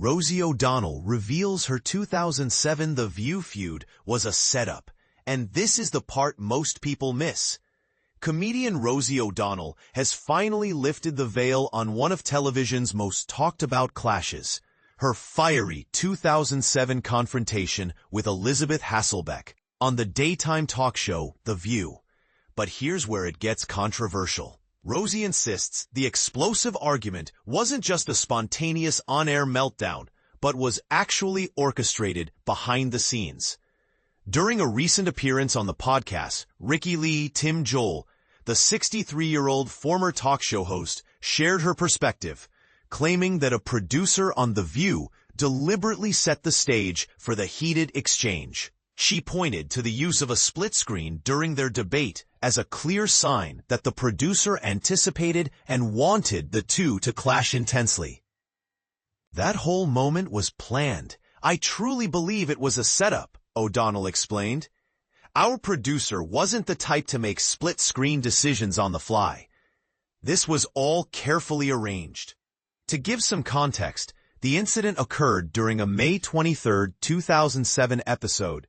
Rosie O'Donnell reveals her 2007 The View feud was a setup, and this is the part most people miss. Comedian Rosie O'Donnell has finally lifted the veil on one of television's most talked-about clashes, her fiery 2007 confrontation with Elisabeth Hasselbeck on the daytime talk show The View. But here's where it gets controversial. Rosie insists the explosive argument wasn't just a spontaneous on-air meltdown, but was actually orchestrated behind the scenes. During a recent appearance on the podcast, Ricky Lee Tim Joel, the 63-year-old former talk show host, shared her perspective, claiming that a producer on The View deliberately set the stage for the heated exchange. She pointed to the use of a split screen during their debate as a clear sign that the producer anticipated and wanted the two to clash intensely. "That whole moment was planned. I truly believe it was a setup," O'Donnell explained. "Our producer wasn't the type to make split-screen decisions on the fly. This was all carefully arranged." To give some context, the incident occurred during a May 23, 2007 episode,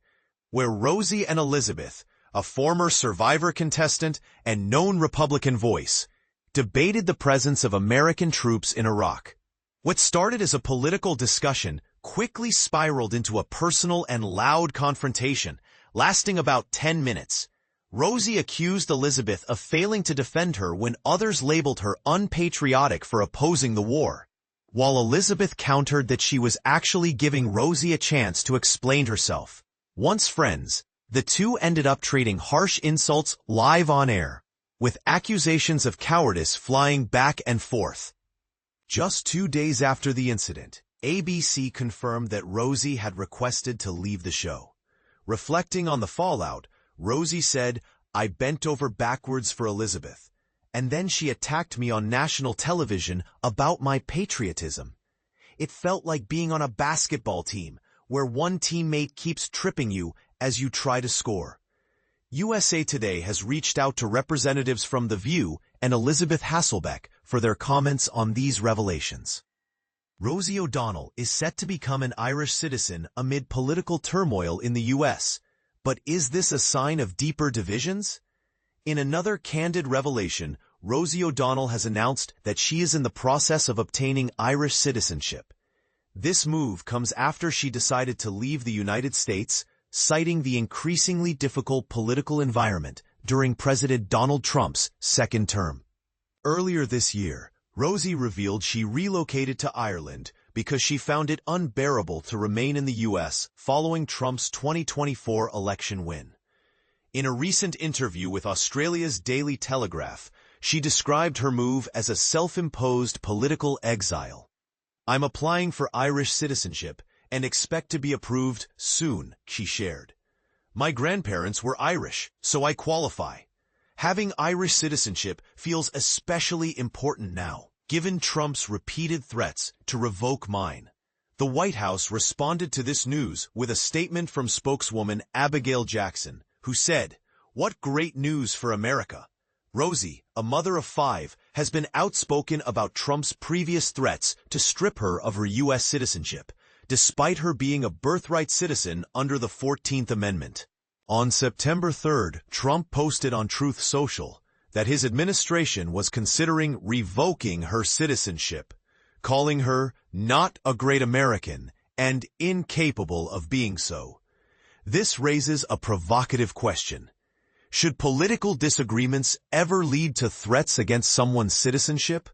where Rosie and Elisabeth, a former Survivor contestant and known Republican voice, debated the presence of American troops in Iraq. What started as a political discussion quickly spiraled into a personal and loud confrontation, lasting about 10 minutes. Rosie accused Elisabeth of failing to defend her when others labeled her unpatriotic for opposing the war, while Elisabeth countered that she was actually giving Rosie a chance to explain herself. Once friends, the two ended up trading harsh insults live on air, with accusations of cowardice flying back and forth. Just 2 days after the incident, ABC confirmed that Rosie had requested to leave the show. Reflecting on the fallout, Rosie said, "I bent over backwards for Elisabeth, and then she attacked me on national television about my patriotism. It felt like being on a basketball team, where one teammate keeps tripping you as you try to score." USA Today has reached out to representatives from The View and Elisabeth Hasselbeck for their comments on these revelations. Rosie O'Donnell is set to become an Irish citizen amid political turmoil in the U.S., but is this a sign of deeper divisions? In another candid revelation, Rosie O'Donnell has announced that she is in the process of obtaining Irish citizenship. This move comes after she decided to leave the United States, citing the increasingly difficult political environment during President Donald Trump's second term. Earlier this year, Rosie revealed she relocated to Ireland because she found it unbearable to remain in the U.S. following Trump's 2024 election win. In a recent interview with Australia's Daily Telegraph, she described her move as a self-imposed political exile. "I'm applying for Irish citizenship and expect to be approved soon," she shared. "My grandparents were Irish, so I qualify. Having Irish citizenship feels especially important now, given Trump's repeated threats to revoke mine." The White House responded to this news with a statement from spokeswoman Abigail Jackson, who said, "What great news for America." Rosie, a mother of 5, has been outspoken about Trump's previous threats to strip her of her U.S. citizenship, despite her being a birthright citizen under the 14th Amendment. On September 3, Trump posted on Truth Social that his administration was considering revoking her citizenship, calling her not a great American and incapable of being so. This raises a provocative question. Should political disagreements ever lead to threats against someone's citizenship?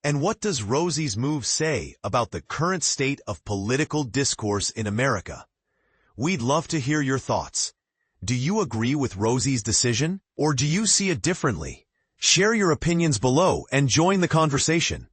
And what does Rosie's move say about the current state of political discourse in America? We'd love to hear your thoughts. Do you agree with Rosie's decision, or do you see it differently? Share your opinions below and join the conversation.